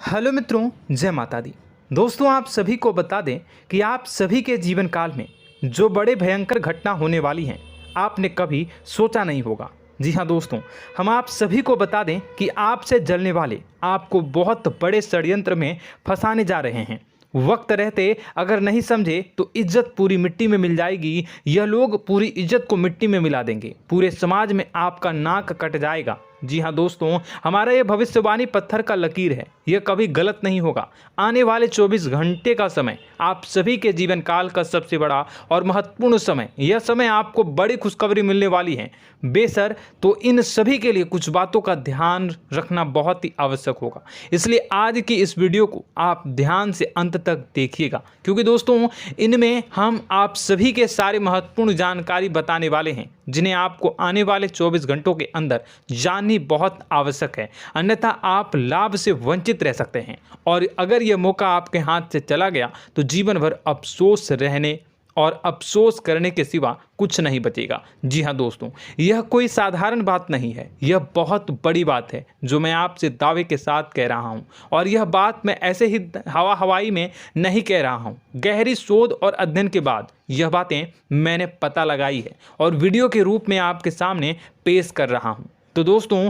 Hello मित्रों, जय माता दी। दोस्तों, आप सभी को बता दें कि आप सभी के जीवन काल में जो बड़े भयंकर घटना होने वाली हैं, आपने कभी सोचा नहीं होगा। जी हाँ दोस्तों, हम आप सभी को बता दें कि आपसे जलने वाले आपको बहुत बड़े षड्यंत्र में फंसाने जा रहे हैं। वक्त रहते अगर नहीं समझे तो इज्जत पूरी मिट्टी में मिल जाएगी। यह लोग पूरी इज्जत को मिट्टी में मिला देंगे। पूरे समाज में आपका नाक कट जाएगा। जी हाँ दोस्तों, हमारा यह भविष्यवाणी पत्थर का लकीर है, यह कभी गलत नहीं होगा। आने वाले 24 घंटे का समय आप सभी के जीवन काल का सबसे बड़ा और महत्वपूर्ण समय। यह समय आपको बड़ी खुशखबरी मिलने वाली है बेसर, तो इन सभी के लिए कुछ बातों का ध्यान रखना बहुत ही आवश्यक होगा। इसलिए आज की इस वीडियो को आप ध्यान से अंत तक देखिएगा, क्योंकि दोस्तों इनमें हम आप सभी के सारे महत्वपूर्ण जानकारी बताने वाले हैं, जिन्हें आपको आने वाले 24 घंटों के अंदर जाननी बहुत आवश्यक है। अन्यथा आप लाभ से वंचित रह सकते हैं, और अगर यह मौका आपके हाथ से चला गया तो जीवन भर अफसोस रहने और अफसोस करने के सिवा कुछ नहीं बचेगा। जी हाँ दोस्तों, यह कोई साधारण बात नहीं है, यह बहुत बड़ी बात है जो मैं आपसे दावे के साथ कह रहा हूँ। और यह बात मैं ऐसे ही हवाई में नहीं कह रहा हूँ। गहरी शोध और अध्ययन के बाद यह बातें मैंने पता लगाई है और वीडियो के रूप में आपके सामने पेश कर रहा हूँ। तो दोस्तों,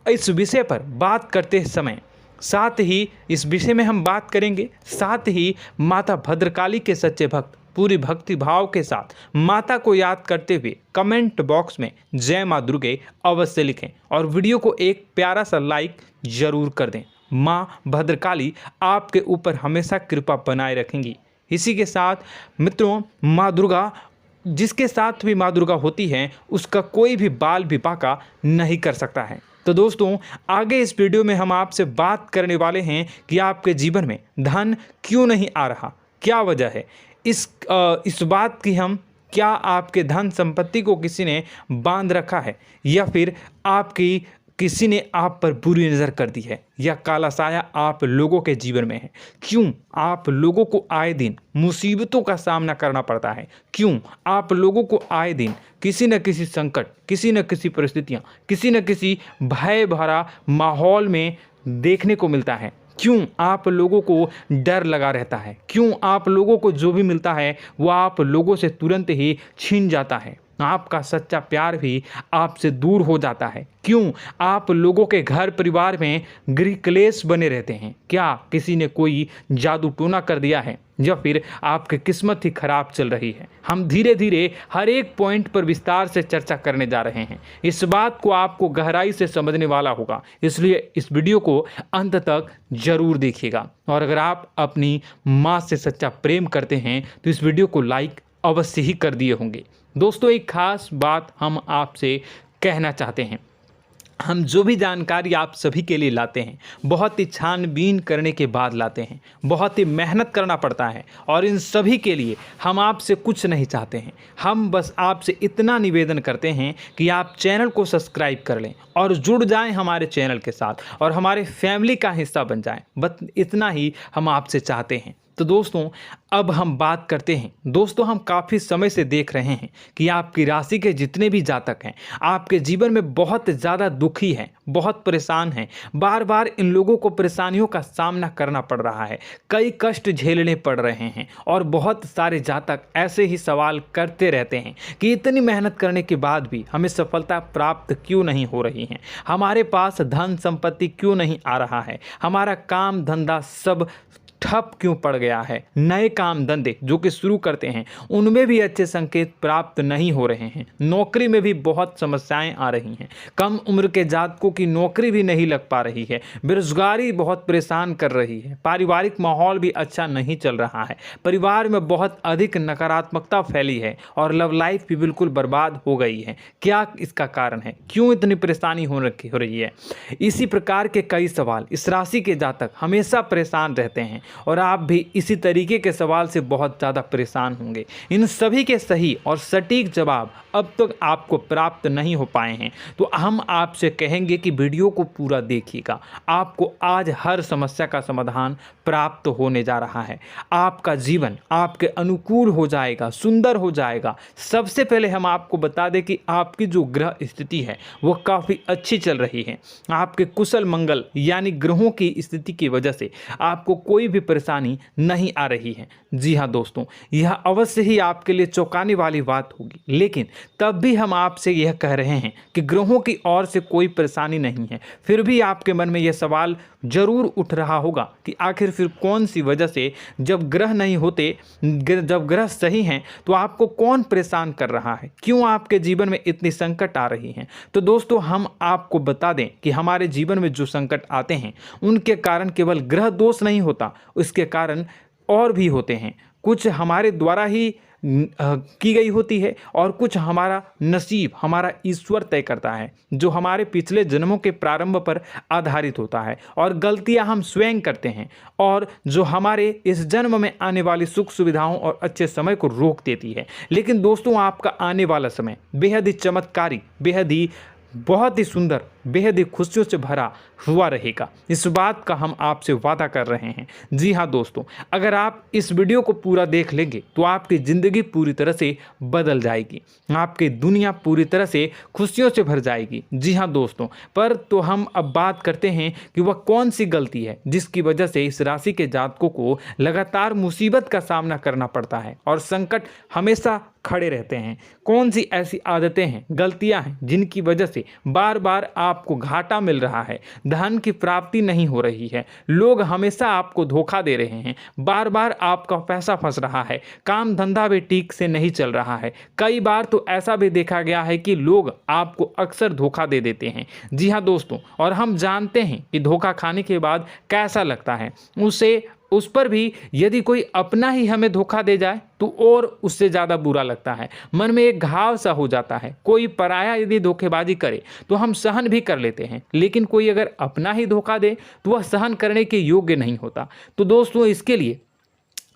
इस विषय पर बात करते समय साथ ही इस विषय में हम बात करेंगे, साथ ही माता भद्रकाली के सच्चे भक्त पूरी भक्ति भाव के साथ माता को याद करते हुए कमेंट बॉक्स में जय माँ दुर्गे अवश्य लिखें और वीडियो को एक प्यारा सा लाइक जरूर कर दें। माँ भद्रकाली आपके ऊपर हमेशा कृपा बनाए रखेंगी। इसी के साथ मित्रों, माँ दुर्गा, जिसके साथ भी माँ दुर्गा होती हैं, उसका कोई भी बाल भी बांका नहीं कर सकता है। तो दोस्तों, आगे इस वीडियो में हम आपसे बात करने वाले हैं कि आपके जीवन में धन क्यों नहीं आ रहा, क्या वजह है इस बात की। हम क्या आपके धन संपत्ति को किसी ने बांध रखा है, या फिर आपकी किसी ने आप पर बुरी नज़र कर दी है, या काला साया आप लोगों के जीवन में है। क्यों आप लोगों को आए दिन मुसीबतों का सामना करना पड़ता है, क्यों आप लोगों को आए दिन किसी न किसी संकट, किसी न किसी परिस्थितियाँ, किसी न किसी भय भरा माहौल में देखने को मिलता है, क्यों आप लोगों को डर लगा रहता है, क्यों आप लोगों को जो भी मिलता है वो आप लोगों से तुरंत ही छीन जाता है, आपका सच्चा प्यार भी आपसे दूर हो जाता है, क्यों आप लोगों के घर परिवार में गृह क्लेश बने रहते हैं। क्या किसी ने कोई जादू टोना कर दिया है, या फिर आपकी किस्मत ही खराब चल रही है। हम धीरे धीरे हर एक पॉइंट पर विस्तार से चर्चा करने जा रहे हैं। इस बात को आपको गहराई से समझने वाला होगा, इसलिए इस वीडियो को अंत तक जरूर देखिएगा। और अगर आप अपनी माँ से सच्चा प्रेम करते हैं तो इस वीडियो को लाइक अवश्य ही कर दिए होंगे। दोस्तों, एक खास बात हम आपसे कहना चाहते हैं। हम जो भी जानकारी आप सभी के लिए लाते हैं, बहुत ही छानबीन करने के बाद लाते हैं, बहुत ही मेहनत करना पड़ता है, और इन सभी के लिए हम आपसे कुछ नहीं चाहते हैं। हम बस आपसे इतना निवेदन करते हैं कि आप चैनल को सब्सक्राइब कर लें और जुड़ जाएं हमारे चैनल के साथ और हमारे फैमिली का हिस्सा बन जाएं। बस इतना ही हम आपसे चाहते हैं। तो दोस्तों, अब हम बात करते हैं। दोस्तों, हम काफ़ी समय से देख रहे हैं कि आपकी राशि के जितने भी जातक हैं, आपके जीवन में बहुत ज़्यादा दुखी हैं, बहुत परेशान हैं। बार बार इन लोगों को परेशानियों का सामना करना पड़ रहा है, कई कष्ट झेलने पड़ रहे हैं, और बहुत सारे जातक ऐसे ही सवाल करते रहते हैं कि इतनी मेहनत करने के बाद भी हमें सफलता प्राप्त क्यों नहीं हो रही है, हमारे पास धन संपत्ति क्यों नहीं आ रहा है, हमारा काम धंधा सब ठप क्यों पड़ गया है, नए काम धंधे जो कि शुरू करते हैं उनमें भी अच्छे संकेत प्राप्त नहीं हो रहे हैं, नौकरी में भी बहुत समस्याएं आ रही हैं, कम उम्र के जातकों की नौकरी भी नहीं लग पा रही है, बेरोजगारी बहुत परेशान कर रही है, पारिवारिक माहौल भी अच्छा नहीं चल रहा है, परिवार में बहुत अधिक नकारात्मकता फैली है, और लव लाइफ भी बिल्कुल बर्बाद हो गई है। क्या इसका कारण है, क्यों इतनी परेशानी हो रही है? इसी प्रकार के कई सवाल इस राशि के जातक हमेशा परेशान रहते हैं, और आप भी इसी तरीके के सवाल से बहुत ज़्यादा परेशान होंगे। इन सभी के सही और सटीक जवाब अब तक आपको प्राप्त नहीं हो पाए हैं, तो हम आपसे कहेंगे कि वीडियो को पूरा देखिएगा। आपको आज हर समस्या का समाधान प्राप्त होने जा रहा है। आपका जीवन आपके अनुकूल हो जाएगा, सुंदर हो जाएगा। सबसे पहले हम आपको बता दें कि आपकी जो ग्रह स्थिति है वो काफ़ी अच्छी चल रही है। आपके कुशल मंगल यानी ग्रहों की स्थिति की वजह से आपको कोई भी परेशानी नहीं आ रही है। जी हाँ दोस्तों, यह अवश्य ही आपके लिए चौंकाने वाली बात होगी, लेकिन तब भी हम आपसे यह कह रहे हैं कि ग्रहों की ओर से कोई परेशानी नहीं है। फिर भी आपके मन में यह सवाल जरूर उठ रहा होगा कि आखिर फिर कौन सी वजह से, जब ग्रह नहीं होते, जब ग्रह सही हैं, तो आपको कौन परेशान कर रहा है, क्यों आपके जीवन में इतनी संकट आ रही हैं। तो दोस्तों, हम आपको बता दें कि हमारे जीवन में जो संकट आते हैं उनके कारण केवल ग्रह दोष नहीं होता, उसके कारण और भी होते हैं। कुछ हमारे द्वारा ही की गई होती है और कुछ हमारा नसीब, हमारा ईश्वर तय करता है, जो हमारे पिछले जन्मों के प्रारंभ पर आधारित होता है, और गलतियां हम स्वयं करते हैं, और जो हमारे इस जन्म में आने वाली सुख सुविधाओं और अच्छे समय को रोक देती है। लेकिन दोस्तों, आपका आने वाला समय बेहद ही चमत्कारी, बेहद ही बहुत ही सुंदर, बेहद ही खुशियों से भरा हुआ रहेगा। इस बात का हम आपसे वादा कर रहे हैं। जी हाँ दोस्तों, अगर आप इस वीडियो को पूरा देख लेंगे तो आपकी ज़िंदगी पूरी तरह से बदल जाएगी, आपकी दुनिया पूरी तरह से खुशियों से भर जाएगी। जी हाँ दोस्तों, पर तो हम अब बात करते हैं कि वह कौन सी गलती है जिसकी वजह से इस राशि के जातकों को लगातार मुसीबत का सामना करना पड़ता है और संकट हमेशा खड़े रहते हैं। कौन सी ऐसी आदतें हैं, गलतियां हैं जिनकी वजह से बार बार आपको घाटा मिल रहा है, धन की प्राप्ति नहीं हो रही है, लोग हमेशा आपको धोखा दे रहे हैं, बार बार आपका पैसा फंस रहा है, काम धंधा भी ठीक से नहीं चल रहा है। कई बार तो ऐसा भी देखा गया है कि लोग आपको अक्सर धोखा दे देते हैं। जी हाँ दोस्तों, और हम जानते हैं कि धोखा खाने के बाद कैसा लगता है। उस पर भी यदि कोई अपना ही हमें धोखा दे जाए तो और उससे ज़्यादा बुरा लगता है, मन में एक घाव सा हो जाता है। कोई पराया यदि धोखेबाजी करे तो हम सहन भी कर लेते हैं, लेकिन कोई अगर अपना ही धोखा दे तो वह सहन करने के योग्य नहीं होता। तो दोस्तों, इसके लिए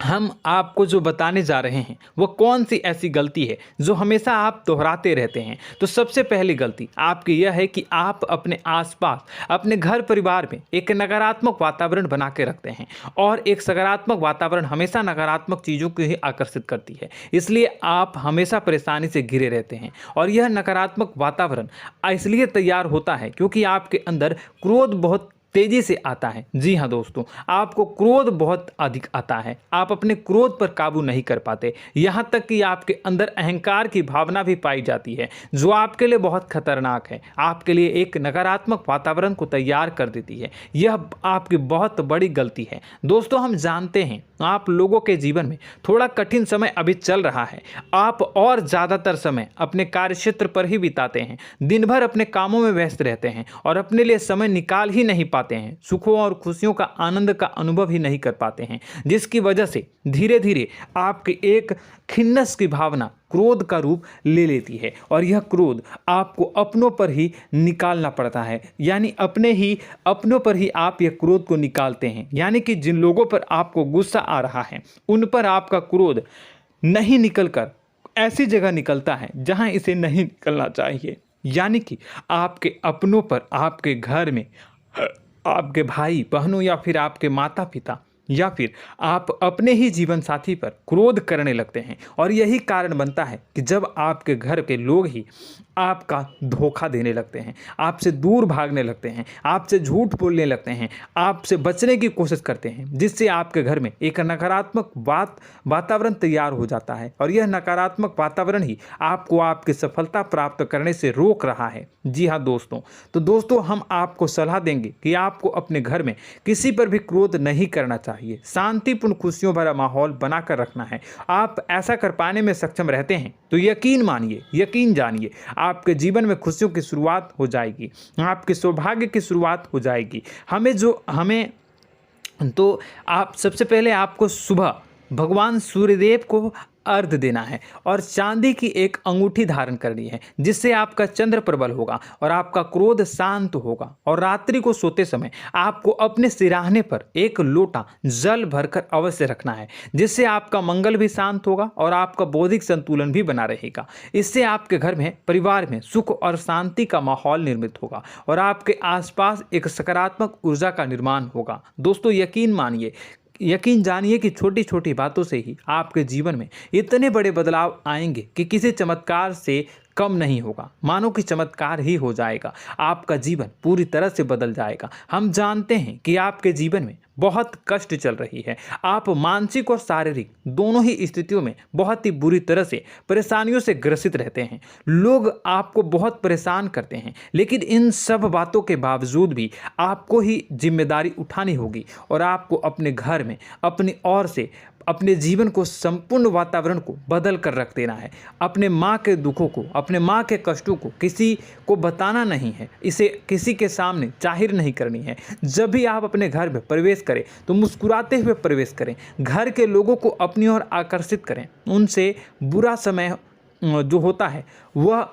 हम आपको जो बताने जा रहे हैं वो कौन सी ऐसी गलती है जो हमेशा आप दोहराते रहते हैं। तो सबसे पहली गलती आपकी यह है कि आप अपने आसपास, अपने घर परिवार में एक नकारात्मक वातावरण बना के रखते हैं, और एक सकारात्मक वातावरण हमेशा नकारात्मक चीज़ों को ही आकर्षित करती है। इसलिए आप हमेशा परेशानी से घिरे रहते हैं, और यह नकारात्मक वातावरण इसलिए तैयार होता है क्योंकि आपके अंदर क्रोध बहुत तेजी से आता है। जी हाँ दोस्तों, आपको क्रोध बहुत अधिक आता है, आप अपने क्रोध पर काबू नहीं कर पाते, यहाँ तक कि आपके अंदर अहंकार की भावना भी पाई जाती है, जो आपके लिए बहुत खतरनाक है, आपके लिए एक नकारात्मक वातावरण को तैयार कर देती है। यह आपकी बहुत बड़ी गलती है। दोस्तों, हम जानते हैं आप लोगों के जीवन में थोड़ा कठिन समय अभी चल रहा है। आप और ज़्यादातर समय अपने कार्यक्षेत्र पर ही बिताते हैं, दिन भर अपने कामों में व्यस्त रहते हैं और अपने लिए समय निकाल ही नहीं पाते हैं, सुखों और खुशियों का आनंद का अनुभव ही नहीं कर पाते हैं, जिसकी वजह से धीरे धीरे आपकी एक खिन्नस की भावना क्रोध का रूप ले लेती है, और यह क्रोध आपको अपनों पर ही निकालना पड़ता है। यानी अपनों पर ही आप यह क्रोध को निकालते हैं। यानी कि जिन लोगों पर आपको गुस्सा आ रहा है उन पर आपका क्रोध नहीं निकलकर ऐसी जगह निकलता है जहां इसे नहीं निकलना चाहिए। यानी कि आपके अपनों पर, आपके घर में आपके भाई बहनों या फिर आपके माता पिता या फिर आप अपने ही जीवन साथी पर क्रोध करने लगते हैं, और यही कारण बनता है कि जब आपके घर के लोग ही आपका धोखा देने लगते हैं, आपसे दूर भागने लगते हैं, आपसे झूठ बोलने लगते हैं, आपसे बचने की कोशिश करते हैं, जिससे आपके घर में एक नकारात्मक वातावरण तैयार हो जाता है, और यह नकारात्मक वातावरण ही आपको आपकी सफलता प्राप्त करने से रोक रहा है। जी हाँ दोस्तों, तो दोस्तों, हम आपको सलाह देंगे कि आपको अपने घर में किसी पर भी क्रोध नहीं करना चाहिए, शांतिपूर्ण खुशियों भरा माहौल बनाकर रखना है। आप ऐसा कर पाने में सक्षम रहते हैं तो यकीन मानिए, यकीन जानिए, आपके जीवन में खुशियों की शुरुआत हो जाएगी, आपके सौभाग्य की शुरुआत हो जाएगी। आप सबसे पहले आपको सुबह भगवान सूर्यदेव को अर्घ देना है और चांदी की एक अंगूठी धारण करनी है, जिससे आपका चंद्र प्रबल होगा और आपका क्रोध शांत होगा। और रात्रि को सोते समय आपको अपने सिरहाने पर एक लोटा जल भरकर अवश्य रखना है, जिससे आपका मंगल भी शांत होगा और आपका बौद्धिक संतुलन भी बना रहेगा। इससे आपके घर में, परिवार में सुख और शांति का माहौल निर्मित होगा और आपके आसपास एक सकारात्मक ऊर्जा का निर्माण होगा। दोस्तों यकीन जानिए कि छोटी छोटी बातों से ही आपके जीवन में इतने बड़े बदलाव आएंगे कि किसी चमत्कार से कम नहीं होगा। मानो कि चमत्कार ही हो जाएगा, आपका जीवन पूरी तरह से बदल जाएगा। हम जानते हैं कि आपके जीवन में बहुत कष्ट चल रही है, आप मानसिक और शारीरिक दोनों ही स्थितियों में बहुत ही बुरी तरह से परेशानियों से ग्रसित रहते हैं। लोग आपको बहुत परेशान करते हैं, लेकिन इन सब बातों के बावजूद भी आपको ही जिम्मेदारी उठानी होगी और आपको अपने घर में अपनी ओर से अपने जीवन को, संपूर्ण वातावरण को बदल कर रख देना है। अपने माँ के दुखों को, अपने माँ के कष्टों को किसी को बताना नहीं है, इसे किसी के सामने जाहिर नहीं करनी है। जब भी आप अपने घर में प्रवेश करें तो मुस्कुराते हुए प्रवेश करें, घर के लोगों को अपनी ओर आकर्षित करें। उनसे बुरा समय जो होता है वह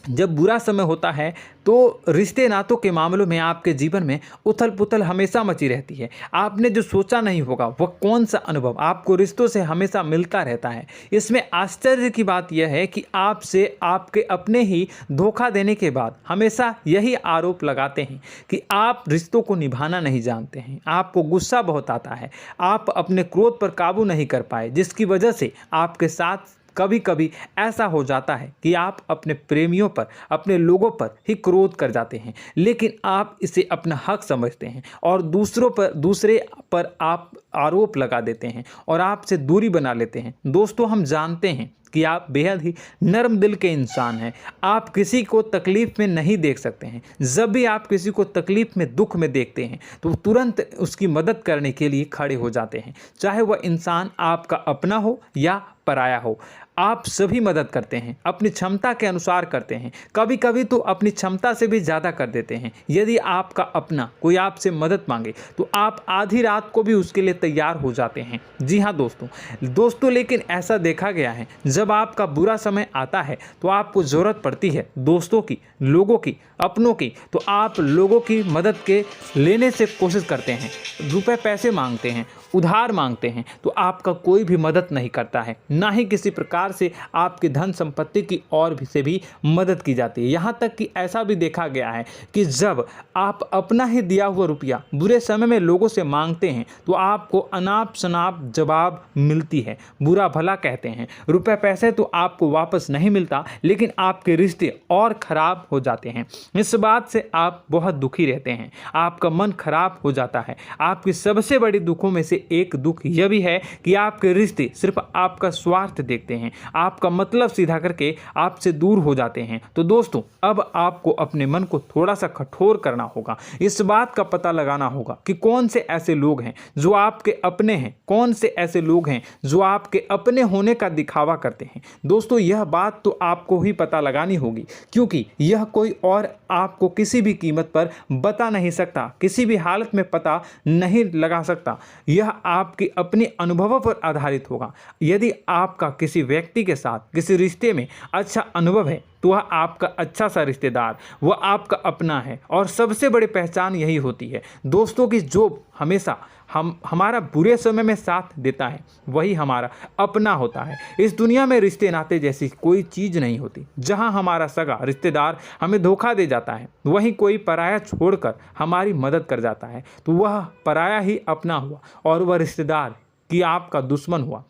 जब बुरा समय होता है तो रिश्ते नातों के मामलों में आपके जीवन में उथल पुथल हमेशा मची रहती है। आपने जो सोचा नहीं होगा वह कौन सा अनुभव आपको रिश्तों से हमेशा मिलता रहता है। इसमें आश्चर्य की बात यह है कि आपसे आपके अपने ही धोखा देने के बाद हमेशा यही आरोप लगाते हैं कि आप रिश्तों को निभाना नहीं जानते हैं, आपको गुस्सा बहुत आता है, आप अपने क्रोध पर काबू नहीं कर पाए, जिसकी वजह से आपके साथ कभी कभी ऐसा हो जाता है कि आप अपने प्रेमियों पर, अपने लोगों पर ही क्रोध कर जाते हैं, लेकिन आप इसे अपना हक समझते हैं और दूसरे पर आप आरोप लगा देते हैं और आपसे दूरी बना लेते हैं। दोस्तों हम जानते हैं कि आप बेहद ही नर्म दिल के इंसान हैं। आप किसी को तकलीफ़ में नहीं देख सकते हैं। जब भी आप किसी को तकलीफ़ में, दुख में देखते हैं तो तुरंत उसकी मदद करने के लिए खड़े हो जाते हैं, चाहे वह इंसान आपका अपना हो या पराया हो। आप सभी मदद करते हैं, अपनी क्षमता के अनुसार करते हैं, कभी कभी तो अपनी क्षमता से भी ज़्यादा कर देते हैं। यदि आपका अपना कोई आपसे मदद मांगे तो आप आधी रात को भी उसके लिए तैयार हो जाते हैं। जी हाँ दोस्तों लेकिन ऐसा देखा गया है, जब आपका बुरा समय आता है तो आपको ज़रूरत पड़ती है दोस्तों की, लोगों की, अपनों की, तो आप लोगों की मदद के लेने से कोशिश करते हैं, रुपए पैसे मांगते हैं, उधार मांगते हैं, तो आपका कोई भी मदद नहीं करता है, ना ही किसी प्रकार से आपकी धन संपत्ति की और भी से भी मदद की जाती है। यहाँ तक कि ऐसा भी देखा गया है कि जब आप अपना ही दिया हुआ रुपया बुरे समय में लोगों से मांगते हैं तो आपको अनाप शनाप जवाब मिलती है, बुरा भला कहते हैं। रुपए पैसे तो आपको वापस नहीं मिलता, लेकिन आपके रिश्ते और खराब हो जाते हैं। इस बात से आप बहुत दुखी रहते हैं, आपका मन खराब हो जाता है। आपकी सबसे बड़ी दुखों में से एक दुख यह भी है कि आपके रिश्ते सिर्फ आपका स्वार्थ देखते हैं, आपका मतलब सीधा करके आपसे दूर हो जाते हैं। तो दोस्तों अब आपको अपने मन को थोड़ा सा कठोर करना होगा, इस बात का पता लगाना होगा कि कौन से ऐसे लोग हैं जो आपके अपने हैं, कौन से ऐसे लोग हैं जो आपके अपने होने का दिखावा करते हैं। दोस्तों यह बात तो आपको ही पता लगानी होगी, क्योंकि यह कोई और आपको किसी भी कीमत पर बता नहीं सकता, किसी भी हालत में पता नहीं लगा सकता। यह आपके अपने अनुभवों पर आधारित होगा। यदि आपका किसी व्यक्ति के साथ किसी रिश्ते में अच्छा अनुभव है तो वह आपका अच्छा सा रिश्तेदार, वह आपका अपना है। और सबसे बड़ी पहचान यही होती है दोस्तों की जो हमेशा हमारा बुरे समय में साथ देता है वही हमारा अपना होता है। इस दुनिया में रिश्ते नाते जैसी कोई चीज़ नहीं होती। जहां हमारा सगा रिश्तेदार हमें धोखा दे जाता है, वहीं कोई पराया छोड़कर हमारी मदद कर जाता है तो वह पराया ही अपना हुआ और वह रिश्तेदार की आपका दुश्मन हुआ।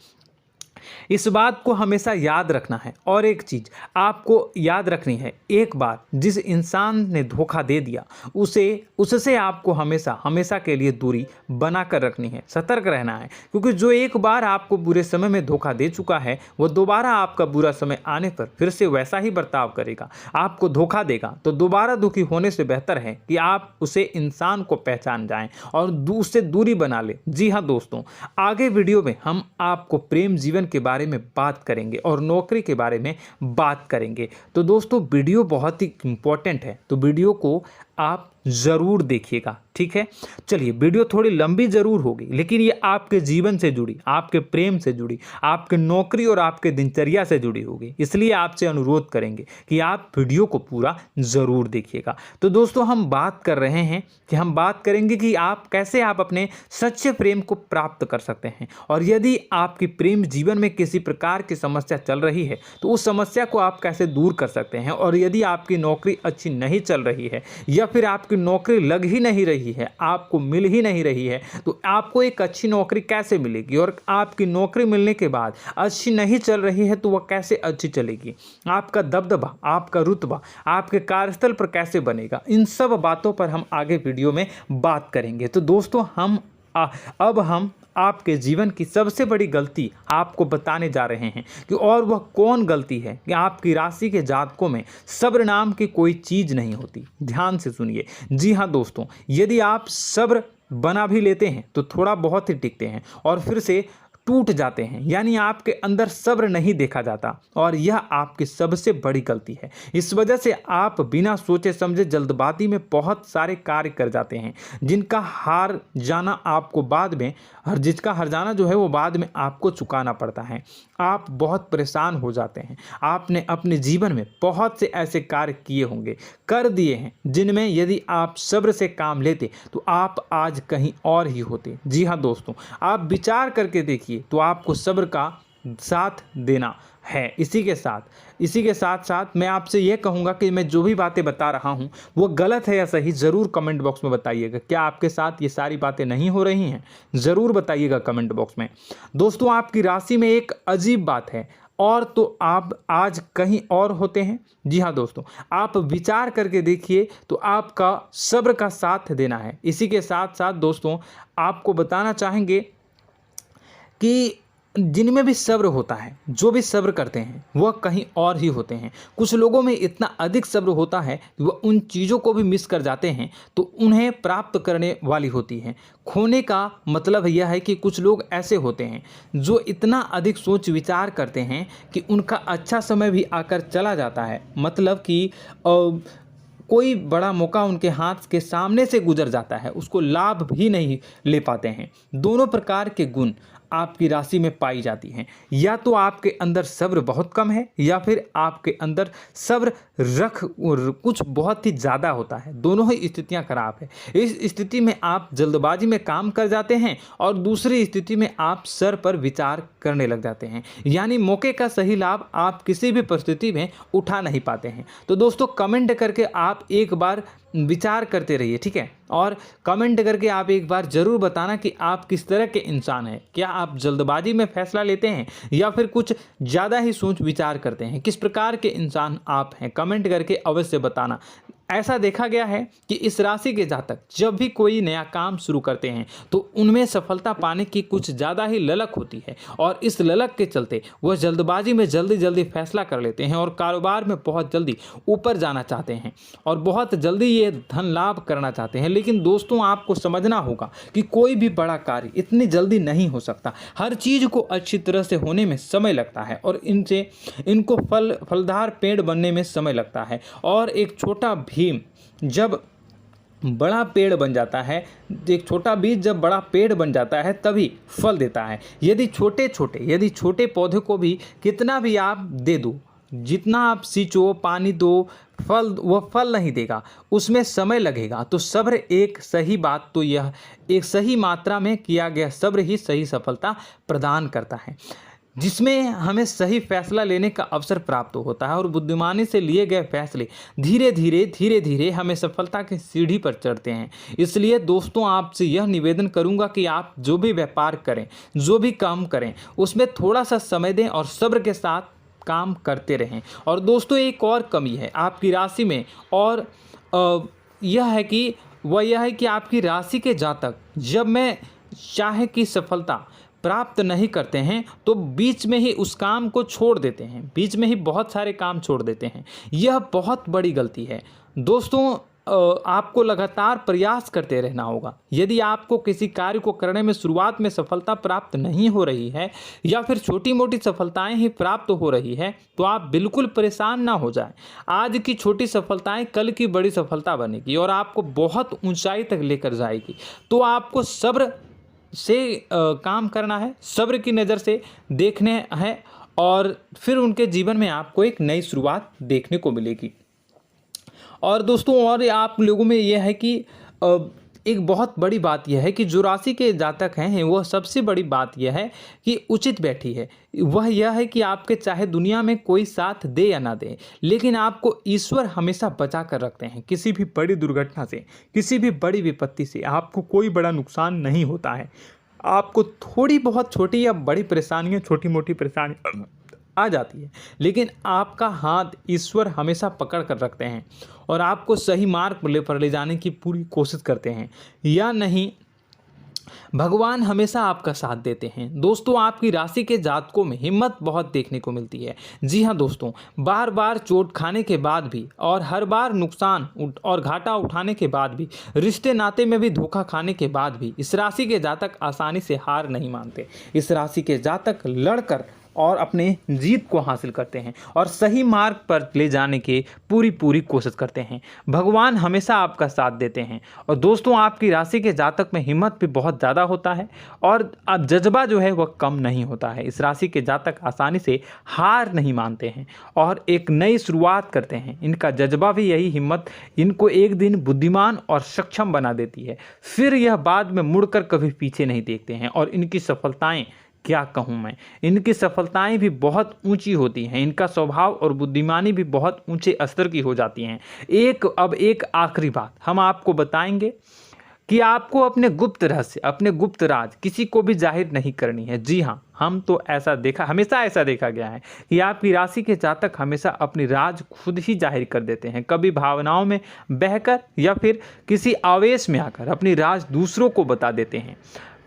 इस बात को हमेशा याद रखना है। और एक चीज़ आपको याद रखनी है, एक बार जिस इंसान ने धोखा दे दिया उससे आपको हमेशा के लिए दूरी बना कर रखनी है, सतर्क रहना है। क्योंकि जो एक बार आपको बुरे समय में धोखा दे चुका है वो दोबारा आपका बुरा समय आने पर फिर से वैसा ही बर्ताव करेगा, आपको धोखा देगा। तो दोबारा दुखी होने से बेहतर है कि आप उसे इंसान को पहचान जाएं और उससे दूरी बना लें। जी हाँ दोस्तों, आगे वीडियो में हम आपको प्रेम जीवन के बारे में बात करेंगे और नौकरी के बारे में बात करेंगे। तो दोस्तों वीडियो बहुत ही इम्पोर्टेंट है, तो वीडियो को आप ज़रूर देखिएगा, ठीक है। चलिए, वीडियो थोड़ी लंबी ज़रूर होगी, लेकिन ये आपके जीवन से जुड़ी, आपके प्रेम से जुड़ी, आपके नौकरी और आपके दिनचर्या से जुड़ी होगी, इसलिए आपसे अनुरोध करेंगे कि आप वीडियो को पूरा ज़रूर देखिएगा। तो दोस्तों, हम बात कर रहे हैं कि हम बात करेंगे कि आप कैसे आप अपने सच्चे प्रेम को प्राप्त कर सकते हैं, और यदि आपकी प्रेम जीवन में किसी प्रकार की समस्या चल रही है तो उस समस्या को आप कैसे दूर कर सकते हैं, और यदि आपकी नौकरी अच्छी नहीं चल रही है या फिर आपकी नौकरी लग ही नहीं रही है, आपको मिल ही नहीं रही है, तो आपको एक अच्छी नौकरी कैसे मिलेगी, और आपकी नौकरी मिलने के बाद अच्छी नहीं चल रही है तो वह कैसे अच्छी चलेगी, आपका दबदबा, आपका रुतबा आपके कार्यस्थल पर कैसे बनेगा, इन सब बातों पर हम आगे वीडियो में बात करेंगे। तो दोस्तों, अब हम आपके जीवन की सबसे बड़ी गलती आपको बताने जा रहे हैं कि और वह कौन गलती है कि आपकी राशि के जातकों में सब्र नाम की कोई चीज़ नहीं होती। ध्यान से सुनिए। जी हाँ दोस्तों, यदि आप सब्र बना भी लेते हैं तो थोड़ा बहुत ही टिकते हैं और फिर से टूट जाते हैं, यानी आपके अंदर सब्र नहीं देखा जाता, और यह आपकी सबसे बड़ी गलती है। इस वजह से आप बिना सोचे समझे जल्दबाजी में बहुत सारे कार्य कर जाते हैं, जिनका हार जाना आपको बाद में जिसका हर जाना जो है वो बाद में आपको चुकाना पड़ता है। आप बहुत परेशान हो जाते हैं। आपने अपने जीवन में बहुत से ऐसे कार्य किए होंगे, कर दिए हैं, जिनमें यदि आप सब्र से काम लेते तो आप आज कहीं और ही होते। जी हाँ दोस्तों, आप विचार करके देखिए तो आपको सब्र का साथ देना है। इसी के साथ साथ मैं आपसे ये कहूँगा कि मैं जो भी बातें बता रहा हूँ वो गलत है या सही, ज़रूर कमेंट बॉक्स में बताइएगा। क्या आपके साथ ये सारी बातें नहीं हो रही हैं? ज़रूर बताइएगा कमेंट बॉक्स में। दोस्तों, आपकी राशि में एक अजीब बात है, और तो आप आज कहीं और होते हैं। जी हाँ दोस्तों, आप विचार करके देखिए तो आपका सब्र का साथ देना है। इसी के साथ साथ दोस्तों, आपको बताना चाहेंगे कि जिनमें भी सब्र होता है, जो भी सब्र करते हैं वह कहीं और ही होते हैं। कुछ लोगों में इतना अधिक सब्र होता है कि वह उन चीज़ों को भी मिस कर जाते हैं तो उन्हें प्राप्त करने वाली होती हैं। खोने का मतलब यह है कि कुछ लोग ऐसे होते हैं जो इतना अधिक सोच विचार करते हैं कि उनका अच्छा समय भी आकर चला जाता है, मतलब कि कोई बड़ा मौका उनके हाथ के सामने से गुजर जाता है, उसको लाभ भी नहीं ले पाते हैं। दोनों प्रकार के गुण आपकी राशि में पाई जाती हैं। या तो आपके अंदर सब्र बहुत कम है या फिर आपके अंदर सब्र कुछ बहुत ही ज़्यादा होता है। दोनों ही स्थितियां खराब है। इस स्थिति में आप जल्दबाजी में काम कर जाते हैं और दूसरी स्थिति में आप सर पर विचार करने लग जाते हैं, यानी मौके का सही लाभ आप किसी भी परिस्थिति में उठा नहीं पाते हैं। तो दोस्तों, कमेंट करके आप एक बार विचार करते रहिए, ठीक है, और कमेंट करके आप एक बार ज़रूर बताना कि आप किस तरह के इंसान हैं। क्या आप जल्दबाजी में फैसला लेते हैं या फिर कुछ ज़्यादा ही सोच विचार करते हैं? किस प्रकार के इंसान आप हैं, कमेंट करके अवश्य बताना। ऐसा देखा गया है कि इस राशि के जातक जब भी कोई नया काम शुरू करते हैं तो उनमें सफलता पाने की कुछ ज़्यादा ही ललक होती है, और इस ललक के चलते वह जल्दबाजी में जल्दी फैसला कर लेते हैं और कारोबार में बहुत जल्दी ऊपर जाना चाहते हैं और बहुत जल्दी ये धन लाभ करना चाहते हैं। लेकिन दोस्तों, आपको समझना होगा कि कोई भी बड़ा कार्य इतनी जल्दी नहीं हो सकता। हर चीज़ को अच्छी तरह से होने में समय लगता है और इनको फलदार पेड़ बनने में समय लगता है। और एक छोटा भीम जब बड़ा पेड़ बन जाता है, एक छोटा बीज जब बड़ा पेड़ बन जाता है तभी फल देता है। यदि छोटे पौधे को भी कितना भी आप दे दो, जितना आप सींचो, पानी दो, वह फल नहीं देगा, उसमें समय लगेगा। तो सब्र एक सही बात, तो यह एक सही मात्रा में किया गया सब्र ही सही सफलता प्रदान करता है, जिसमें हमें सही फैसला लेने का अवसर प्राप्त होता है और बुद्धिमानी से लिए गए फैसले धीरे धीरे हमें सफलता की सीढ़ी पर चढ़ते हैं। इसलिए दोस्तों, आपसे यह निवेदन करूंगा कि आप जो भी व्यापार करें, जो भी काम करें, उसमें थोड़ा सा समय दें और सब्र के साथ काम करते रहें। और दोस्तों, एक और कमी है आपकी राशि में, और यह है कि आपकी राशि के जातक जब मैं चाहे कि सफलता प्राप्त नहीं करते हैं तो बीच में ही उस काम को छोड़ देते हैं, बीच में ही बहुत सारे काम छोड़ देते हैं। यह बहुत बड़ी गलती है दोस्तों। आपको लगातार प्रयास करते रहना होगा। यदि आपको किसी कार्य को करने में शुरुआत में सफलता प्राप्त नहीं हो रही है या फिर छोटी मोटी सफलताएं ही प्राप्त हो रही है तो आप बिल्कुल परेशान ना हो जाएं। आज की छोटी सफलताएं कल की बड़ी सफलता बनेगी और आपको बहुत ऊंचाई तक लेकर जाएगी। तो आपको सब्र से काम करना है, सब्र की नज़र से देखने हैं और फिर उनके जीवन में आपको एक नई शुरुआत देखने को मिलेगी। और दोस्तों और आप लोगों में यह है कि एक बहुत बड़ी बात यह है कि जो राशि के जातक हैं वह सबसे बड़ी बात यह है कि उचित बैठी है। वह यह है कि आपके चाहे दुनिया में कोई साथ दे या ना दे, लेकिन आपको ईश्वर हमेशा बचा कर रखते हैं। किसी भी बड़ी दुर्घटना से, किसी भी बड़ी विपत्ति से आपको कोई बड़ा नुकसान नहीं होता है। आपको थोड़ी बहुत छोटी या बड़ी परेशानियाँ, छोटी मोटी परेशानी आ जाती है, लेकिन आपका हाथ ईश्वर हमेशा पकड़ कर रखते हैं और आपको सही मार्ग पर ले जाने की पूरी कोशिश करते हैं। या नहीं, भगवान हमेशा आपका साथ देते हैं। दोस्तों आपकी राशि के जातकों में हिम्मत बहुत देखने को मिलती है। जी हाँ दोस्तों, बार बार चोट खाने के बाद भी और हर बार नुकसान और घाटा उठाने के बाद भी, रिश्ते नाते में भी धोखा खाने के बाद भी इस राशि के जातक आसानी से हार नहीं मानते। इस राशि के जातक लड़कर और अपने जीत को हासिल करते हैं और सही मार्ग पर ले जाने की पूरी कोशिश करते हैं। भगवान हमेशा आपका साथ देते हैं। और दोस्तों आपकी राशि के जातक में हिम्मत भी बहुत ज़्यादा होता है और अब जज्बा जो है वह कम नहीं होता है। इस राशि के जातक आसानी से हार नहीं मानते हैं और एक नई शुरुआत करते हैं। इनका जज्बा भी, यही हिम्मत इनको एक दिन बुद्धिमान और सक्षम बना देती है। फिर यह बाद में मुड़कर कभी पीछे नहीं देखते हैं और इनकी सफलताएं, क्या कहूँ मैं, इनकी सफलताएं भी बहुत ऊंची होती हैं। इनका स्वभाव और बुद्धिमानी भी बहुत ऊंचे स्तर की हो जाती हैं। अब एक आखिरी बात हम आपको बताएंगे कि आपको अपने गुप्त रहस्य, अपने गुप्त राज किसी को भी जाहिर नहीं करनी है। जी हाँ, हमेशा ऐसा देखा गया है कि आपकी राशि के जातक हमेशा अपनी राज खुद ही जाहिर कर देते हैं। कभी भावनाओं में बहकर या फिर किसी आवेश में आकर अपनी राज दूसरों को बता देते हैं,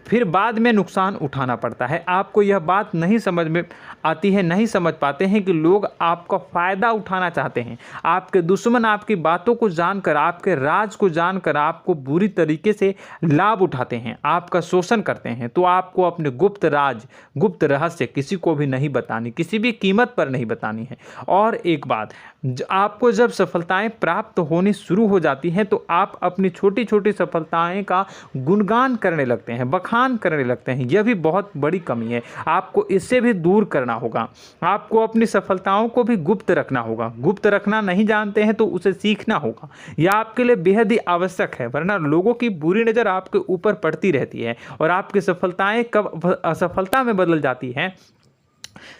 फिर बाद में नुकसान उठाना पड़ता है। आपको यह बात नहीं समझ में आती है, नहीं समझ पाते हैं कि लोग आपका फ़ायदा उठाना चाहते हैं। आपके दुश्मन आपकी बातों को जानकर, आपके राज को जानकर आपको बुरी तरीके से लाभ उठाते हैं, आपका शोषण करते हैं। तो आपको अपने गुप्त राज, गुप्त रहस्य किसी को भी नहीं बतानी, किसी भी कीमत पर नहीं बतानी है। और एक बात, आपको जब सफलताएं प्राप्त होनी शुरू हो जाती हैं तो आप अपनी छोटी छोटी सफलताएं का गुणगान करने लगते हैं, बखान करने लगते हैं। यह भी बहुत बड़ी कमी है, आपको इससे भी दूर करना होगा। आपको अपनी सफलताओं को भी गुप्त रखना होगा। गुप्त रखना नहीं जानते हैं तो उसे सीखना होगा। यह आपके लिए बेहद ही आवश्यक है, वरना लोगों की बुरी नज़र आपके ऊपर पड़ती रहती है और आपकी सफलताएं कब असफलता में बदल जाती हैं,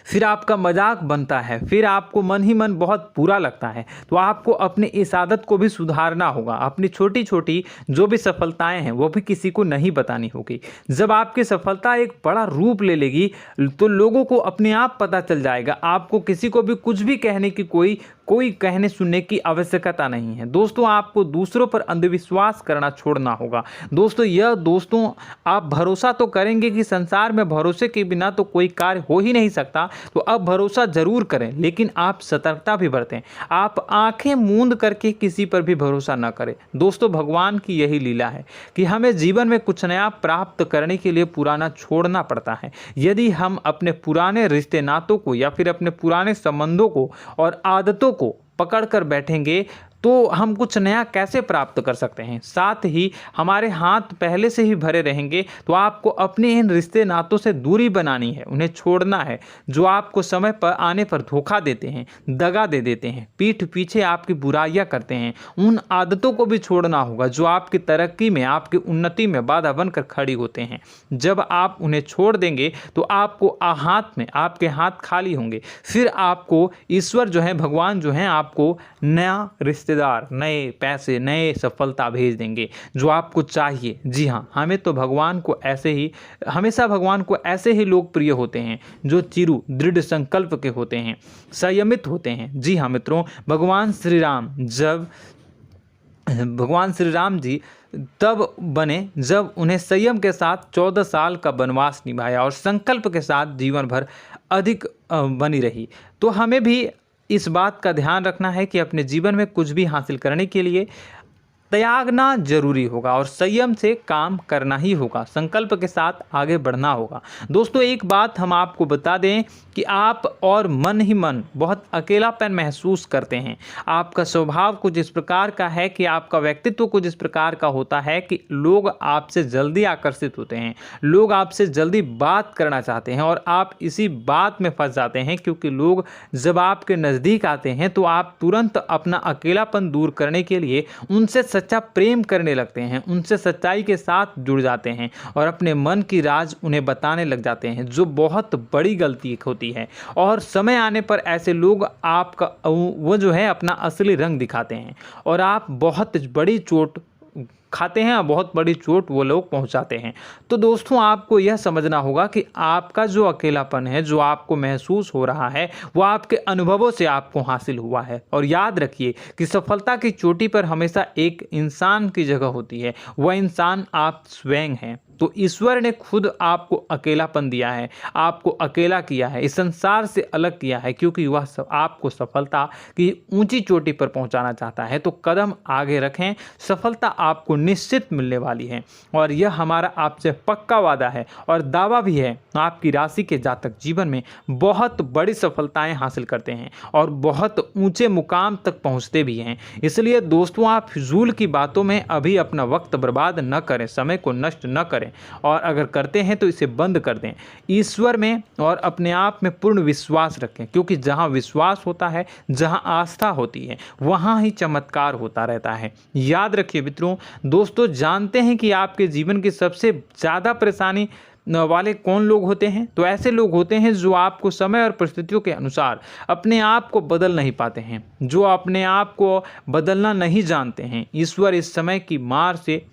फिर आपका मजाक बनता है, फिर आपको मन ही मन बहुत बुरा लगता है। तो आपको अपनी इस आदत को भी सुधारना होगा। अपनी छोटी छोटी जो भी सफलताएं हैं वो भी किसी को नहीं बतानी होगी। जब आपकी सफलता एक बड़ा रूप ले लेगी तो लोगों को अपने आप पता चल जाएगा। आपको किसी को भी कुछ भी कहने की कोई कहने सुनने की आवश्यकता नहीं है। दोस्तों आपको दूसरों पर अंधविश्वास करना छोड़ना होगा। दोस्तों आप भरोसा तो करेंगे कि संसार में भरोसे के बिना तो कोई कार्य हो ही नहीं सकता, तो अब भरोसा जरूर करें, लेकिन आप सतर्कता भी बरतें। आप आंखें मूंद करके किसी पर भी भरोसा न करें। दोस्तों भगवान की यही लीला है कि हमें जीवन में कुछ नया प्राप्त करने के लिए पुराना छोड़ना पड़ता है। यदि हम अपने पुराने रिश्ते नातों को या फिर अपने पुराने संबंधों को और आदतों को पकड़ कर बैठेंगे तो हम कुछ नया कैसे प्राप्त कर सकते हैं। साथ ही हमारे हाथ पहले से ही भरे रहेंगे। तो आपको अपने इन रिश्ते नातों से दूरी बनानी है, उन्हें छोड़ना है। जो आपको समय पर आने पर धोखा देते हैं, दगा दे देते हैं, पीठ पीछे आपकी बुराइयां करते हैं, उन आदतों को भी छोड़ना होगा जो आपकी तरक्की में, आपकी उन्नति में बाधा बनकर खड़ी होते हैं। जब आप उन्हें छोड़ देंगे तो आपको आपके हाथ खाली होंगे। फिर आपको ईश्वर जो है, भगवान जो है, आपको नया रिश्तेदार, नए पैसे, नए सफलता भेज देंगे जो आपको चाहिए। जी हाँ, हमेशा भगवान को ऐसे ही लोग प्रिय होते हैं जो चिरु दृढ़ संकल्प के होते हैं, संयमित होते हैं। जी हाँ मित्रों, भगवान श्री राम जी तब बने जब उन्हें संयम के साथ 14 साल का वनवास निभाया और संकल्प के साथ जीवन भर अधिक बनी रही। तो हमें भी इस बात का ध्यान रखना है कि अपने जीवन में कुछ भी हासिल करने के लिए त्यागना जरूरी होगा और संयम से काम करना ही होगा, संकल्प के साथ आगे बढ़ना होगा। दोस्तों एक बात हम आपको बता दें कि आप और मन ही मन बहुत अकेलापन महसूस करते हैं। आपका स्वभाव कुछ इस प्रकार का है कि आपका व्यक्तित्व कुछ इस प्रकार का होता है कि लोग आपसे जल्दी आकर्षित होते हैं, लोग आपसे जल्दी बात करना चाहते हैं और आप इसी बात में फंस जाते हैं, क्योंकि लोग जब आपके नज़दीक आते हैं तो आप तुरंत अपना अकेलापन दूर करने के लिए उनसे सच्चा प्रेम करने लगते हैं, उनसे सच्चाई के साथ जुड़ जाते हैं और अपने मन की राज उन्हें बताने लग जाते हैं, जो बहुत बड़ी गलती होती है। और समय आने पर ऐसे लोग आपका वो जो है अपना असली रंग दिखाते हैं और आप बहुत बड़ी चोट खाते हैं और बहुत बड़ी चोट वो लोग पहुंचाते हैं। तो दोस्तों आपको यह समझना होगा कि आपका जो अकेलापन है, जो आपको महसूस हो रहा है, वो आपके अनुभवों से आपको हासिल हुआ है। और याद रखिए कि सफलता की चोटी पर हमेशा एक इंसान की जगह होती है, वह इंसान आप स्वयं हैं। तो ईश्वर ने खुद आपको अकेलापन दिया है, आपको अकेला किया है, इस संसार से अलग किया है, क्योंकि वह आपको सफलता की ऊंची चोटी पर पहुंचाना चाहता है। तो कदम आगे रखें, सफलता आपको निश्चित मिलने वाली है और यह हमारा आपसे पक्का वादा है और दावा भी है। आपकी राशि के जातक जीवन में बहुत बड़ी सफलताएं हासिल करते हैं और बहुत ऊंचे मुकाम तक पहुंचते भी हैं। इसलिए दोस्तों आप फिजूल की बातों में अभी अपना वक्त बर्बाद न करें, समय को नष्ट न करें और अगर करते हैं तो इसे बंद कर दें। ईश्वर में और अपने आप में पूर्ण विश्वास रखें, क्योंकि जहां विश्वास होता है, जहां आस्था होती है, वहां ही चमत्कार होता रहता है। याद रखिए मित्रों, दोस्तों जानते हैं कि आपके जीवन की सबसे ज़्यादा परेशानी वाले कौन लोग होते हैं? तो ऐसे लोग होते हैं जो आपको समय और परिस्थितियों के अनुसार अपने आप को बदल नहीं पाते हैं, जो अपने आप को बदलना नहीं जानते हैं। ईश्वर इस समय की मार से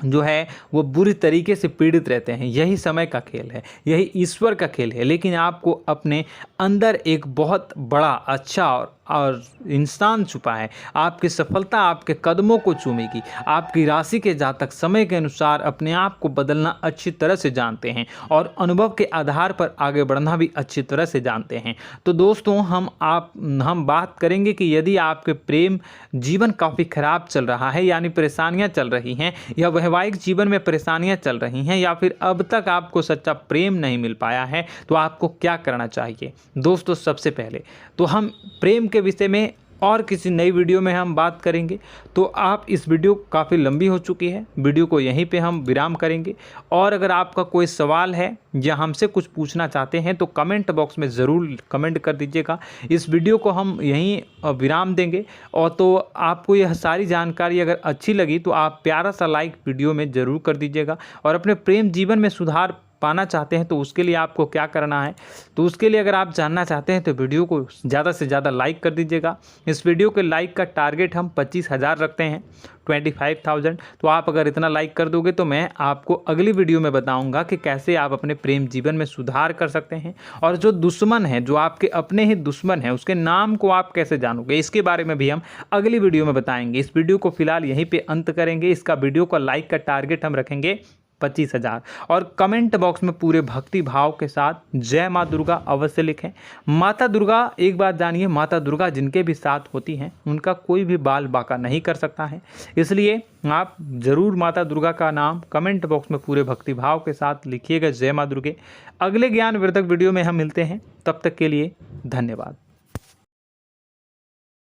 जो है वो बुरी तरीके से पीड़ित रहते हैं। यही समय का खेल है, यही ईश्वर का खेल है। लेकिन आपको अपने अंदर एक बहुत बड़ा अच्छा और इंसान छुपा है। आपकी सफलता आपके कदमों को चूमेगी। आपकी राशि के जातक समय के अनुसार अपने आप को बदलना अच्छी तरह से जानते हैं और अनुभव के आधार पर आगे बढ़ना भी अच्छी तरह से जानते हैं। तो दोस्तों हम बात करेंगे कि यदि आपके प्रेम जीवन काफ़ी खराब चल रहा है, यानी परेशानियां चल रही हैं, या वैवाहिक जीवन में परेशानियां चल रही हैं, या फिर अब तक आपको सच्चा प्रेम नहीं मिल पाया है, तो आपको क्या करना चाहिए? दोस्तों सबसे पहले तो हम प्रेम के विषय में और किसी नई वीडियो में हम बात करेंगे। तो आप इस वीडियो काफ़ी लंबी हो चुकी है, वीडियो को यहीं पे हम विराम करेंगे। और अगर आपका कोई सवाल है या हमसे कुछ पूछना चाहते हैं तो कमेंट बॉक्स में ज़रूर कमेंट कर दीजिएगा। इस वीडियो को हम यहीं विराम देंगे। और तो आपको यह सारी जानकारी अगर अच्छी लगी तो आप प्यारा सा लाइक वीडियो में ज़रूर कर दीजिएगा। और अपने प्रेम जीवन में सुधार पाना चाहते हैं तो उसके लिए आपको क्या करना है, तो उसके लिए अगर आप जानना चाहते हैं तो वीडियो को ज़्यादा से ज़्यादा लाइक कर दीजिएगा। इस वीडियो के लाइक का टारगेट हम 25,000 रखते हैं, 25,000। तो आप अगर इतना लाइक कर दोगे तो मैं आपको अगली वीडियो में बताऊंगा कि कैसे आप अपने प्रेम जीवन में सुधार कर सकते हैं। और जो दुश्मन है, जो आपके अपने ही दुश्मन है, उसके नाम को आप कैसे जानोगे, इसके बारे में भी हम अगली वीडियो में बताएंगे। इस वीडियो को फिलहाल यहीं पर अंत करेंगे। इसका वीडियो का लाइक का टारगेट हम रखेंगे 25,000। और कमेंट बॉक्स में पूरे भक्ति भाव के साथ जय माँ दुर्गा अवश्य लिखें। माता दुर्गा, एक बात जानिए, माता दुर्गा जिनके भी साथ होती हैं उनका कोई भी बाल बाका नहीं कर सकता है। इसलिए आप ज़रूर माता दुर्गा का नाम कमेंट बॉक्स में पूरे भक्ति भाव के साथ लिखिएगा, जय माँ दुर्गे। अगले ज्ञानवर्धक वीडियो में हम मिलते हैं, तब तक के लिए धन्यवाद।